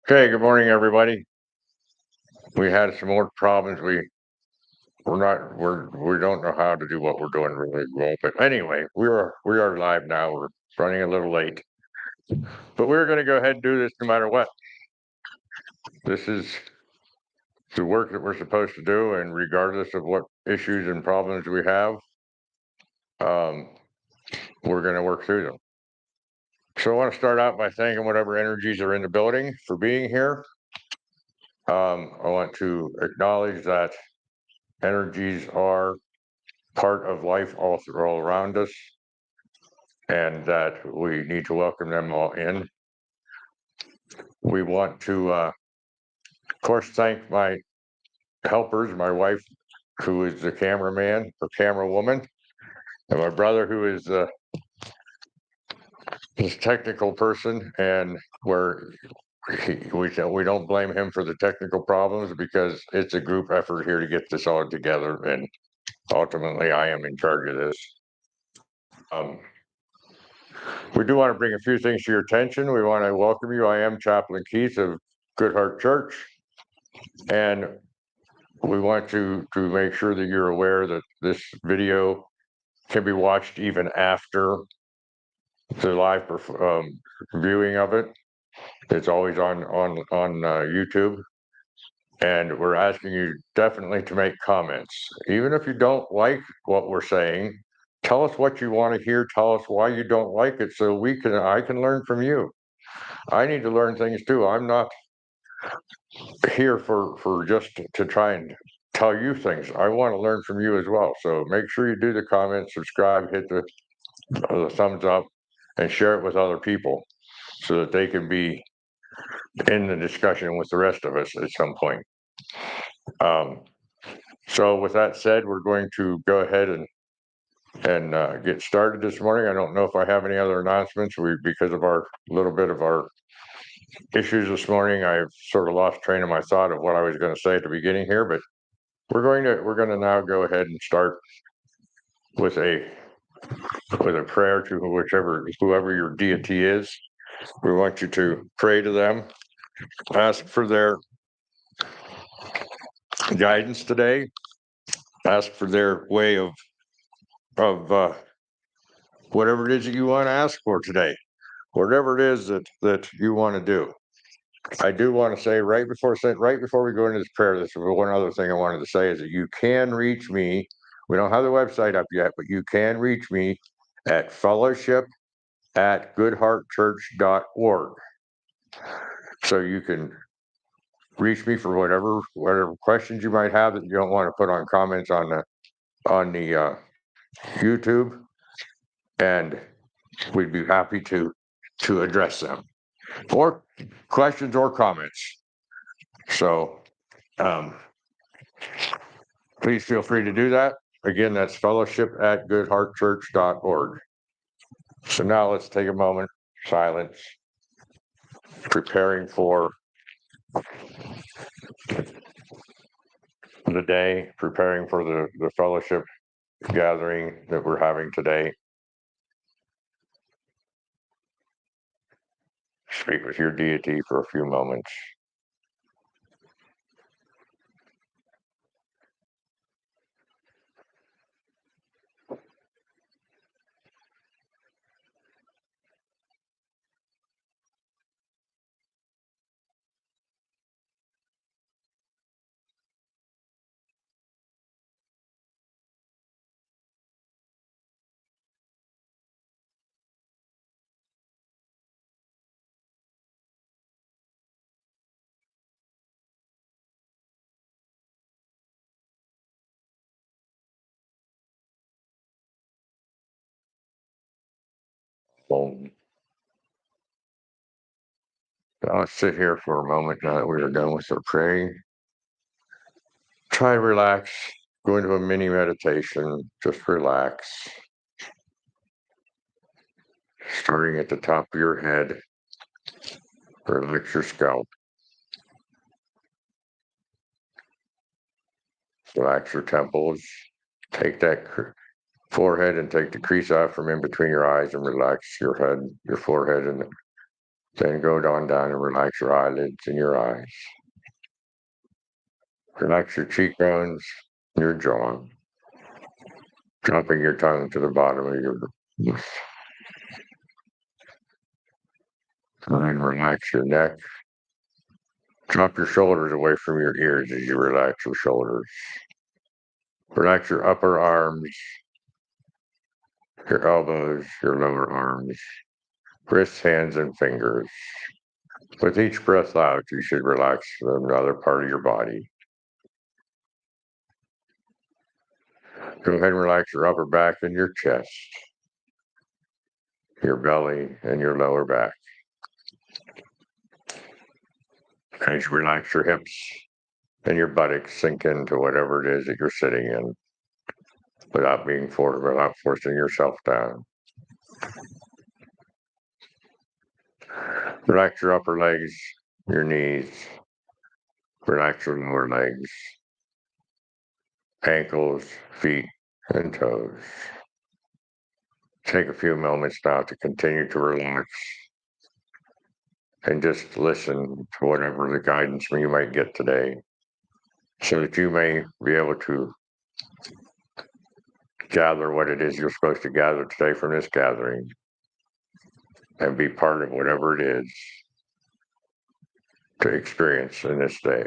Okay, good morning, everybody. We had some more problems. We don't know how to do what we're doing really well. But anyway, we are live now. We're running a little late, but we're going to go ahead and do this no matter what. This is the work that we're supposed to do, and regardless of what issues and problems we have, um, we're going to work through them. So I want to start out by thanking whatever energies are in the building for being here. I want to acknowledge that energies are part of life all around us, and that we need to welcome them all in. We want to, of course, thank my helpers, my wife, who is the cameraman or camera woman, and my brother, who is this technical person, and we don't blame him for the technical problems because it's a group effort here to get this all together, and ultimately, I am in charge of this. Um, We do want to bring a few things to your attention. We want to welcome you. I am Chaplain Keith of Good Heart Church, and we want to make sure that you're aware that this video can be watched even after the live viewing of it. It's always on YouTube, and we're asking you definitely to make comments, even if you don't like what we're saying. Tell us what you want to hear. Tell us why you don't like it, so I can learn from you. I need to learn things too. I'm not here for just to try and tell you things. I want to learn from you as well. So make sure you do the comments, subscribe, hit the thumbs up, and share it with other people so that they can be in the discussion with the rest of us at some point. Um, so with that said, we're going to go ahead and get started this morning. I don't know if I have any other announcements. Because of our little bit of our issues this morning, I've sort of lost train of my thought of what I was going to say at the beginning here, but we're going to now go ahead and start with a prayer to whoever your deity is. We want you to pray to them, ask for their guidance today, ask for their way of whatever it is that you want to ask for today, whatever it is that you want to do. I do want to say right before we go into this prayer, this one other thing I wanted to say is that you can reach me. We don't have the website up yet, but you can reach me at fellowship@goodheartchurch.org. So you can reach me for whatever questions you might have that you don't want to put on comments on the YouTube, and we'd be happy to address them, or questions or comments. So um, please feel free to do that. Again, that's fellowship@goodheartchurch.org. So now let's take a moment, silence, preparing for the day, preparing for the fellowship gathering that we're having today. Speak with your deity for a few moments. Um, I'll sit here for a moment now that we are done with our praying. Try to relax, go into a mini meditation, just relax. Starting at the top of your head, relax your scalp, relax your temples, take that forehead and take the crease out from in between your eyes and relax your head, your forehead, and Then go on down and relax your eyelids and your eyes. Relax your cheekbones, your jaw, dropping your tongue to the bottom of your mouth. And relax your neck. Drop your shoulders away from your ears as you relax your shoulders. Relax your upper arms, your elbows, your lower arms, wrists, hands, and fingers. With each breath out, you should relax another part of your body. Go ahead and relax your upper back and your chest, your belly, and your lower back. As you relax your hips and your buttocks, sink into whatever it is that you're sitting in without without forcing yourself down. Relax your upper legs, your knees. Relax your lower legs, ankles, feet, and toes. Take a few moments now to continue to relax and just listen to whatever the guidance you might get today so that you may be able to gather what it is you're supposed to gather today from this gathering and be part of whatever it is to experience in this day.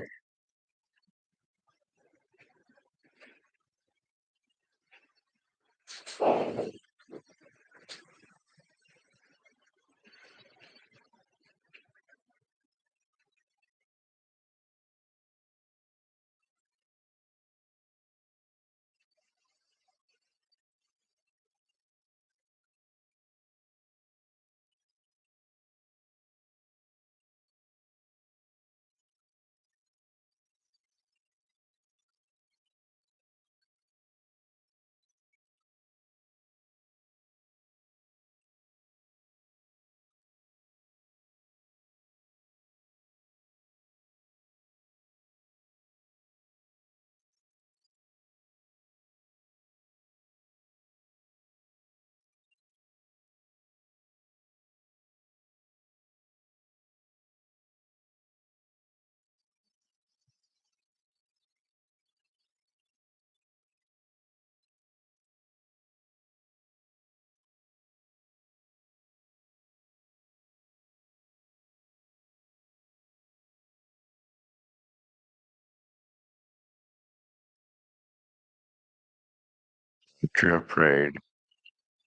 That you have prayed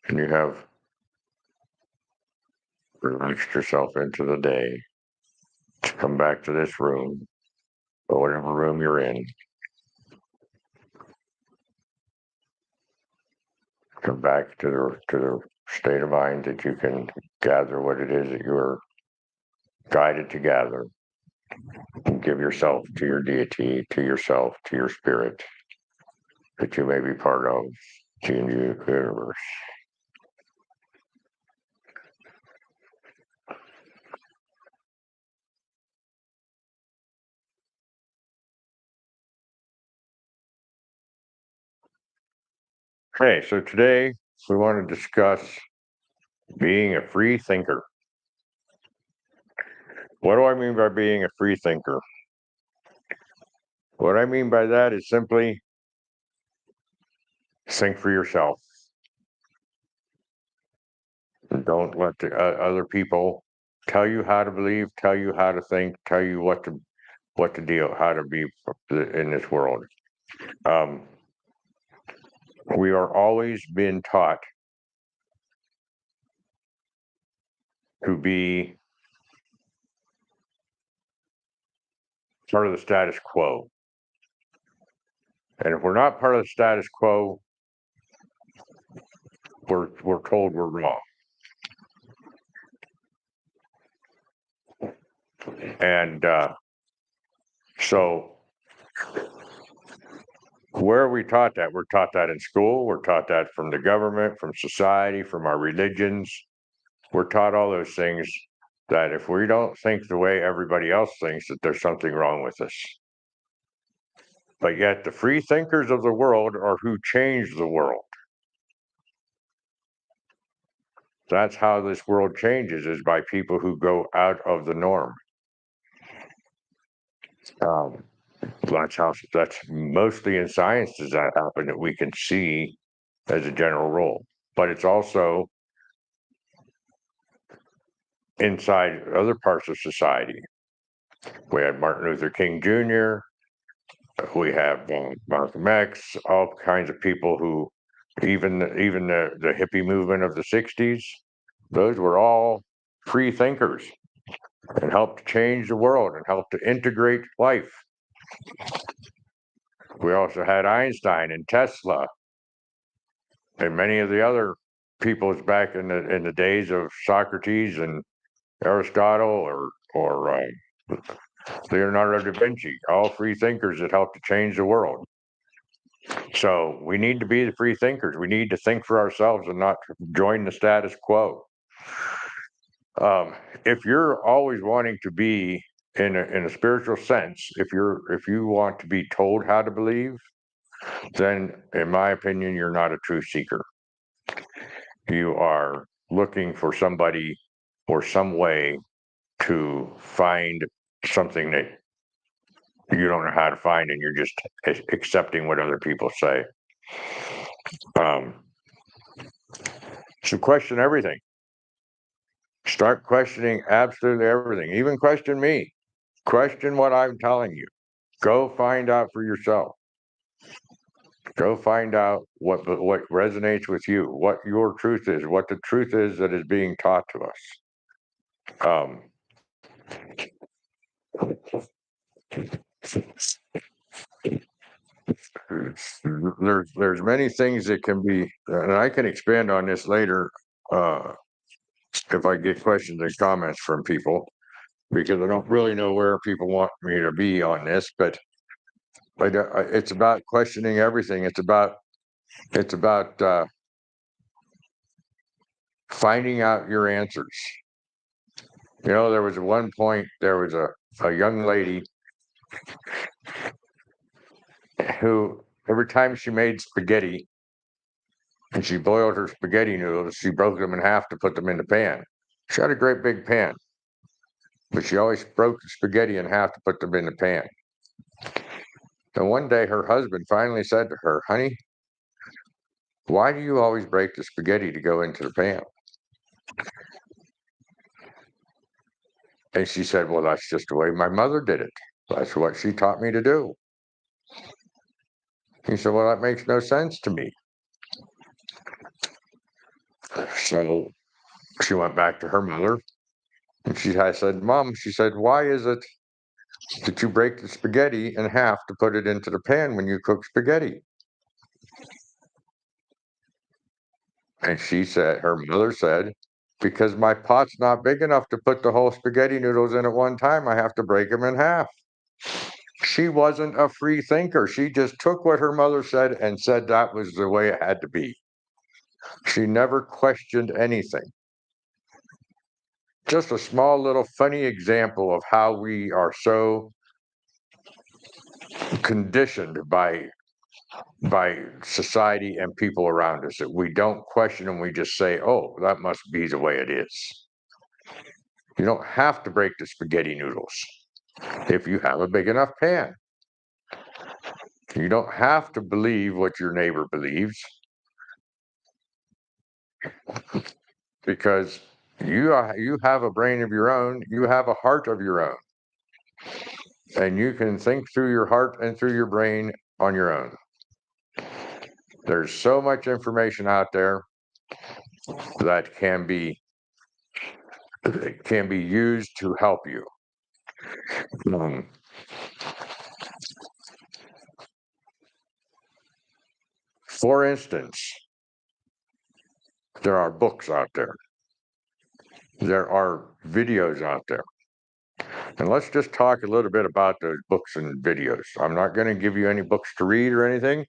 and you have relaxed yourself into the day to come back to this room or whatever room you're in. Come back to the state of mind that you can gather what it is that you're guided to gather. And give yourself to your deity, to yourself, to your spirit that you may be part of the universe. Okay, so today we want to discuss being a free thinker. What do I mean by being a free thinker? What I mean by that is simply think for yourself. Don't let the other people tell you how to believe, tell you how to think, tell you what to deal, how to be in this world. Um, we are always being taught to be part of the status quo. And if we're not part of the status quo, we're told we're wrong. And so where are we taught that? We're taught that in school. We're taught that from the government, from society, from our religions. We're taught all those things that if we don't think the way everybody else thinks, that there's something wrong with us. But yet the free thinkers of the world are who change the world. That's how this world changes, is by people who go out of the norm. Um, that's mostly in science does that happen, that we can see as a general rule. But it's also inside other parts of society. We had Martin Luther King Jr., we have Malcolm X, all kinds of people who, even the hippie movement of the 60s, those were all free thinkers and helped change the world and helped to integrate life. We also had Einstein and Tesla and many of the other peoples back in the days of Socrates and Aristotle or Leonardo da Vinci, all free thinkers that helped to change the world. So we need to be the free thinkers. We need to think for ourselves and not join the status quo. Um, if you're always wanting to be in a spiritual sense, if you want to be told how to believe, then in my opinion, you're not a true seeker. You are looking for somebody or some way to find something that you don't know how to find, and you're just accepting what other people say. Um, so question everything. Start questioning absolutely everything. Even question me. Question what I'm telling you. Go find out for yourself. Go find out what resonates with you, what your truth is, what the truth is that is being taught to us. There's many things that can be, and I can expand on this later if I get questions and comments from people, because I don't really know where people want me to be on this, but it's about questioning everything. It's about finding out your answers. You know, there was one point, there was a young lady who, every time she made spaghetti and she boiled her spaghetti noodles, she broke them in half to put them in the pan. She had a great big pan, but she always broke the spaghetti in half to put them in the pan. And one day her husband finally said to her, "Honey, why do you always break the spaghetti to go into the pan?" And she said, "Well, that's just the way my mother did it. That's what she taught me to do." He said, "Well, that makes no sense to me." So she went back to her mother and I said, "Mom," she said, "why is it that you break the spaghetti in half to put it into the pan when you cook spaghetti?" And her mother said, "Because my pot's not big enough to put the whole spaghetti noodles in at one time. I have to break them in half." She wasn't a free thinker. She just took what her mother said and said that was the way it had to be. She never questioned anything. Just a small little funny example of how we are so conditioned by society and people around us that we don't question them. We just say, "Oh, that must be the way it is." You don't have to break the spaghetti noodles if you have a big enough pan. You don't have to believe what your neighbor believes, because you have a brain of your own, you have a heart of your own, and you can think through your heart and through your brain on your own. There's so much information out there that can be used to help you. Um, for instance, there are books out there. There are videos out there. And let's just talk a little bit about those books and videos. I'm not going to give you any books to read or anything,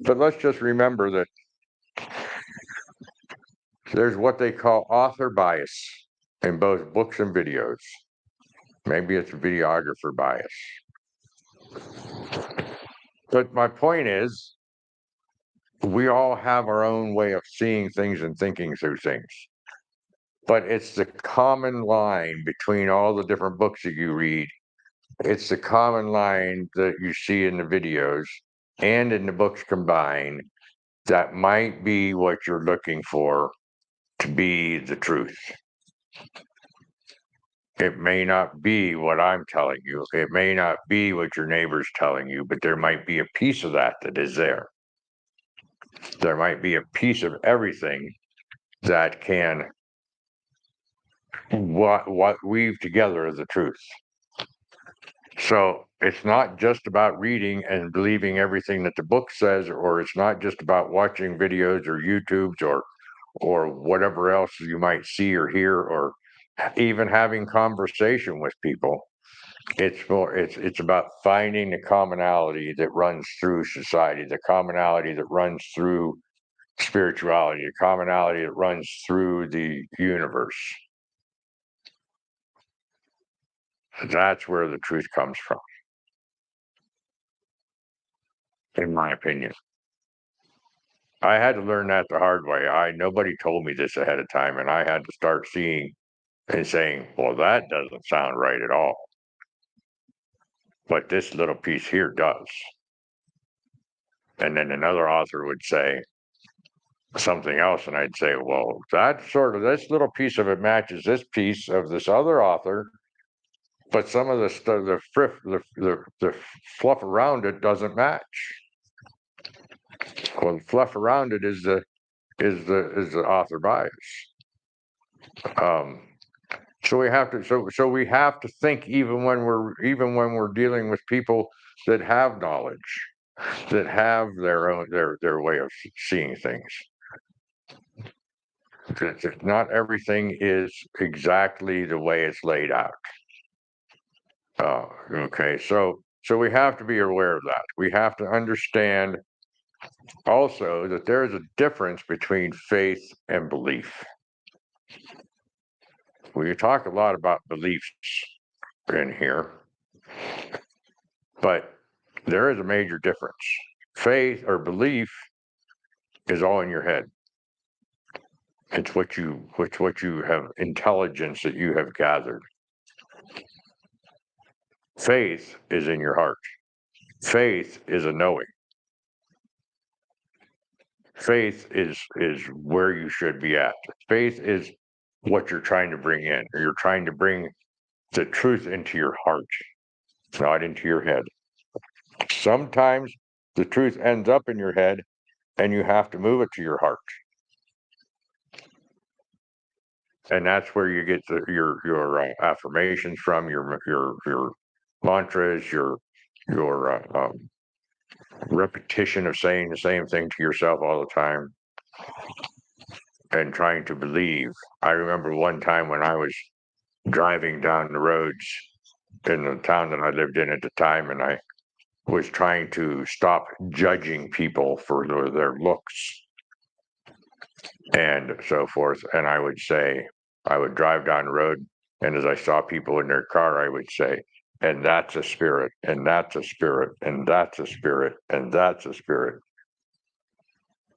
but let's just remember that there's what they call author bias in both books and videos. Maybe it's videographer bias. But my point is, we all have our own way of seeing things and thinking through things. but it's the common line between all the different books that you read. It's the common line that you see in the videos and in the books combined that might be what you're looking for to be the truth. It may not be what I'm telling you. It may not be what your neighbor's telling you, but there might be a piece of that that is there. There might be a piece of everything that can what weave together as the truth. So it's not just about reading and believing everything that the book says, or it's not just about watching videos or YouTubes or whatever else you might see or hear, or even having conversation with people. It's about finding the commonality that runs through society, the commonality that runs through spirituality, the commonality that runs through the universe. That's where the truth comes from, in my opinion. I had to learn that the hard way. Nobody told me this ahead of time, and I had to start seeing and saying, "Well, that doesn't sound right at all." But this little piece here does. And then another author would say something else, and I'd say, "Well, that sort of this little piece of it matches this piece of this other author, but some of the stuff, the fluff around it doesn't match." Well, the fluff around it is the author bias. Um, so we have to think even when we're dealing with people that have knowledge, that have their way of seeing things. That not everything is exactly the way it's laid out. Okay, so we have to be aware of that. We have to understand also that there is a difference between faith and belief. We talk a lot about beliefs in here, but there is a major difference. Faith or belief is all in your head. It's what you have intelligence that you have gathered. Faith is in your heart. Faith is a knowing. Faith is where you should be at. Faith is what you're trying to bring in. You're trying to bring the truth into your heart, not into your head. Sometimes the truth ends up in your head and you have to move it to your heart. And that's where you get your affirmations from, your mantras, your repetition of saying the same thing to yourself all the time and trying to believe. I remember one time when I was driving down the roads in the town that I lived in at the time, and I was trying to stop judging people for their looks and so forth. And I would drive down the road, and as I saw people in their car, I would say, and that's a spirit, and that's a spirit, and that's a spirit, and that's a spirit.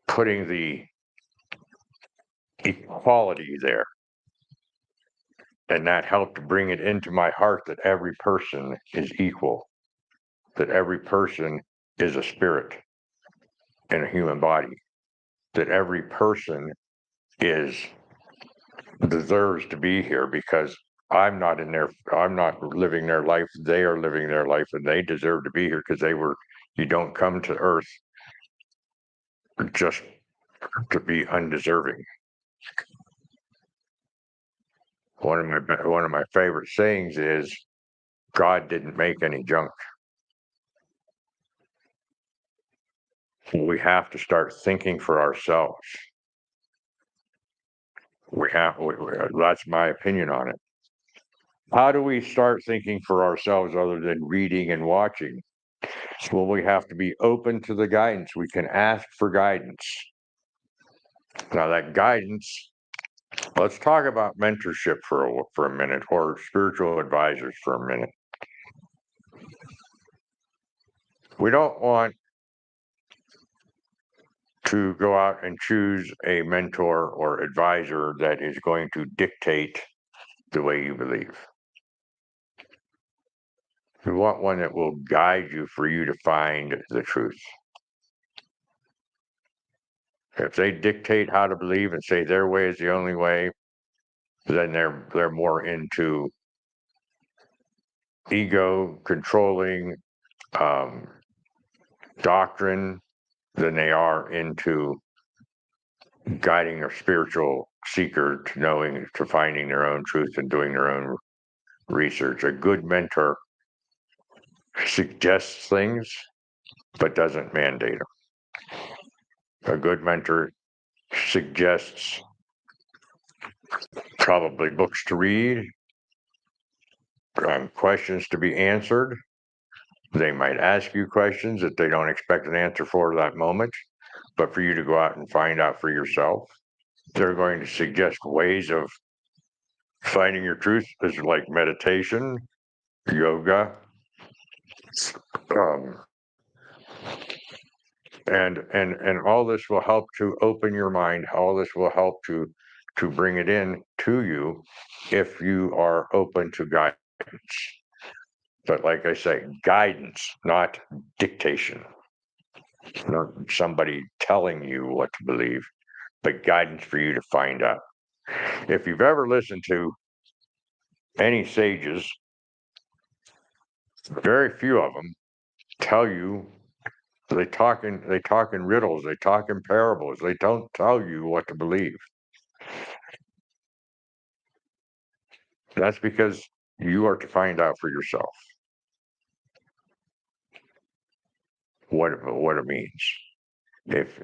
Putting the equality there. And that helped to bring it into my heart that every person is equal, that every person is a spirit in a human body, that every person is deserves to be here because I'm not living their life. They are living their life and they deserve to be here because you don't come to earth just to be undeserving. One of my favorite sayings is God didn't make any junk. We have to start thinking for ourselves. That's my opinion on it. How do we start thinking for ourselves other than reading and watching? Well, we have to be open to the guidance. We can ask for guidance. Now, that guidance, let's talk about mentorship for a minute, or spiritual advisors for a minute. We don't want to go out and choose a mentor or advisor that is going to dictate the way you believe. You want one that will guide you for you to find the truth. If they dictate how to believe and say their way is the only way, then they're more into ego, controlling, um, doctrine than they are into guiding a spiritual seeker to knowing, to finding their own truth and doing their own research. A good mentor suggests things, but doesn't mandate them. A good mentor suggests probably books to read, questions to be answered. They might ask you questions that they don't expect an answer for that moment, but for you to go out and find out for yourself. They're going to suggest ways of finding your truth, is like meditation, yoga, um, and all this will help to open your mind. All this will help to bring it in to you if you are open to guidance. But like I say, guidance, not dictation. Not somebody telling you what to believe, but guidance for you to find out. If you've ever listened to any sages, very few of them tell you. They talk in riddles, they talk in parables. They don't tell you what to believe. That's because you are to find out for yourself what it means. If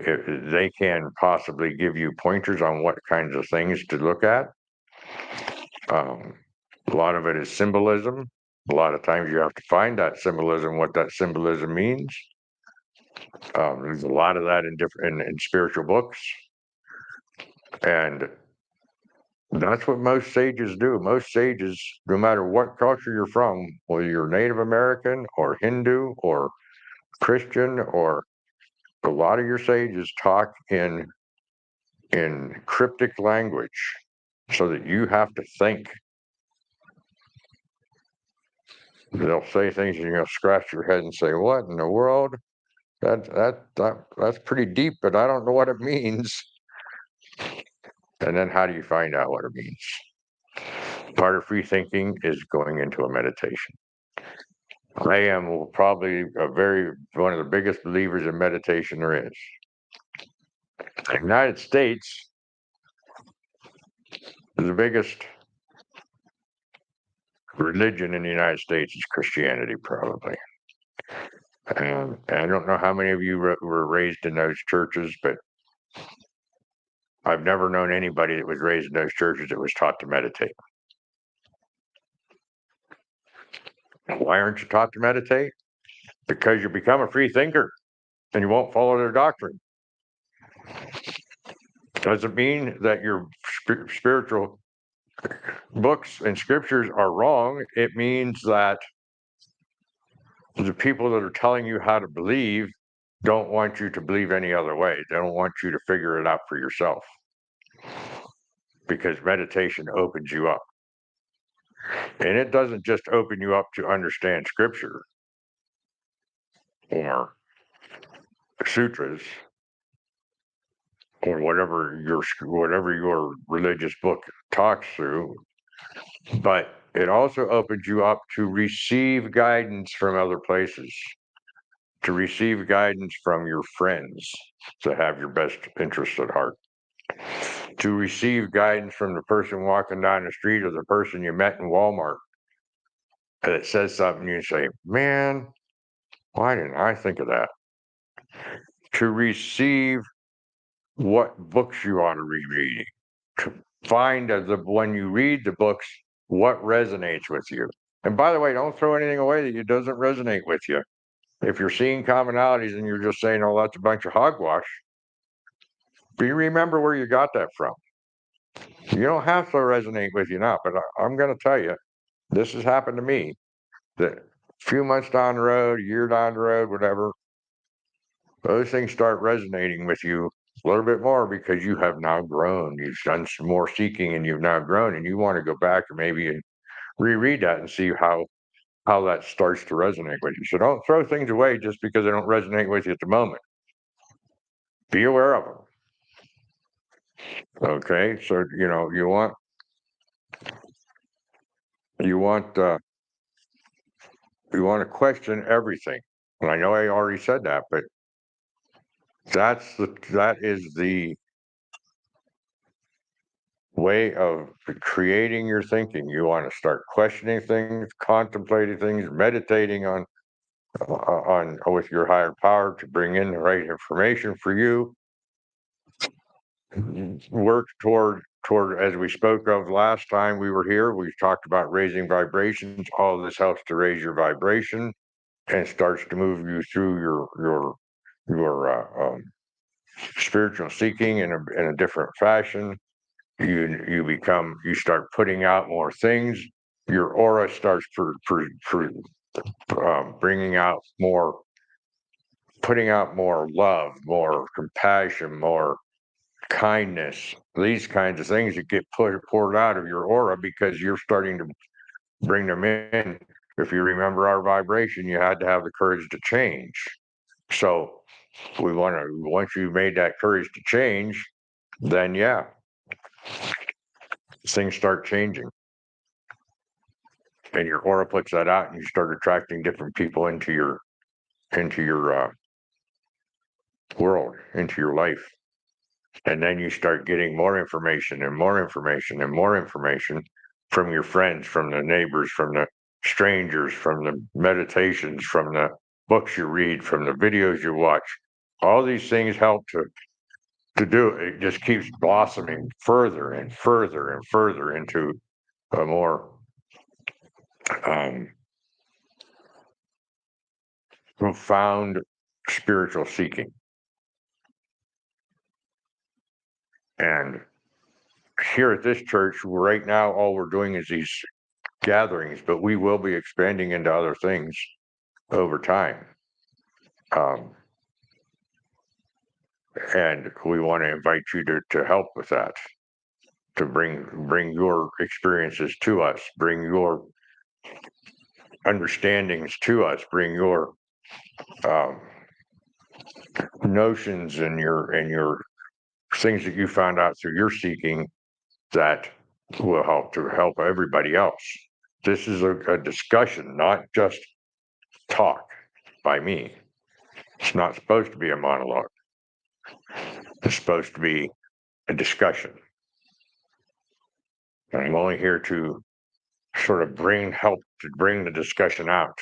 they can possibly give you pointers on what kinds of things to look at, um, a lot of it is symbolism. A lot of times you have to find that symbolism, what that symbolism means. There's a lot of that in different in spiritual books, and that's what most sages do. Most sages, no matter what culture you're from, whether you're Native American or Hindu or Christian, or a lot of your sages talk in cryptic language so that you have to think. They'll say things and you'll scratch your head and say, "What in the world? That's pretty deep, but I don't know what it means." And then how do you find out what it means? Part of free thinking is going into a meditation. I am probably one of the biggest believers in meditation there is. The United States, the biggest religion in the United States is Christianity, probably. And I don't know how many of you were raised in those churches, but I've never known anybody that was raised in those churches that was taught to meditate. Why aren't you taught to meditate? Because you become a free thinker and you won't follow their doctrine. Doesn't mean that your spiritual books and scriptures are wrong. It means that the people that are telling you how to believe don't want you to believe any other way. They don't want you to figure it out for yourself, because meditation opens you up. And it doesn't just open you up to understand scripture or sutras or whatever your religious book talks through, but it also opens you up to receive guidance from other places, to receive guidance from your friends that have your best interest at heart, to receive guidance from the person walking down the street or the person you met in Walmart that says something you say, "Man, why didn't I think of that?" To receive what books you ought to be reading, to find when you read the books, what resonates with you. And by the way, don't throw anything away that doesn't resonate with you. If you're seeing commonalities and you're just saying, "Oh, that's a bunch of hogwash," do you remember where you got that from? You don't have to resonate with you now, but I'm going to tell you, this has happened to me. That a few months down the road, a year down the road, whatever, those things start resonating with you a little bit more because you have now grown. You've done some more seeking and you've now grown, and you want to go back and maybe and reread that and see how that starts to resonate with you. So don't throw things away just because they don't resonate with you at the moment. Be aware of them. Okay, so you want you want to question everything. And I know I already said that, but that is the way of creating your thinking. You want to start questioning things, contemplating things, meditating on with your higher power to bring in the right information for you. Work toward as we spoke of last time we were here. We talked about raising vibrations. All of this helps to raise your vibration and starts to move you through your spiritual seeking in a different fashion. You start putting out more things. Your aura starts bringing out more, putting out more love, more compassion, more kindness. These kinds of things that get poured out of your aura because you're starting to bring them in. If you remember our vibration, you had to have the courage to change. So we want to, once you made that courage to change, then yeah, things start changing. And your aura puts that out, and you start attracting different people into your world, into your life. And then you start getting more information and more information and more information from your friends, from the neighbors, from the strangers, from the meditations, from the books you read, from the videos you watch. All these things help to do it. It just keeps blossoming further and further and further into a more um, profound spiritual seeking. And here at this church, right now, all we're doing is these gatherings, but we will be expanding into other things over time. Um, and we want to invite you to help with that, to bring your experiences to us, bring your understandings to us, bring your um, notions and your things that you found out through your seeking that will help to help everybody else. This is a discussion, not just talk by me. It's not supposed to be a monologue. It's supposed to be a discussion. And I'm only here to sort of help to bring the discussion out.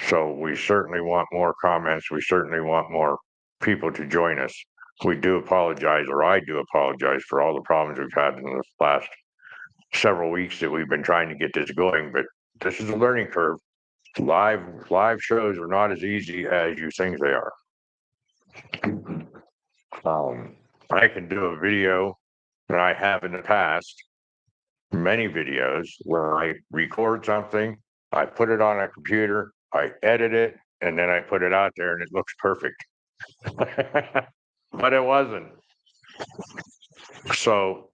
So we certainly want more comments. We certainly want more people to join us. We do apologize, or I do apologize for all the problems we've had in the last several weeks that we've been trying to get this going, but this is a learning curve. Live shows are not as easy as you think they are. I can do a video, and I have in the past many videos where I record something, I put it on a computer, I edit it, and then I put it out there, and it looks perfect. But it wasn't. So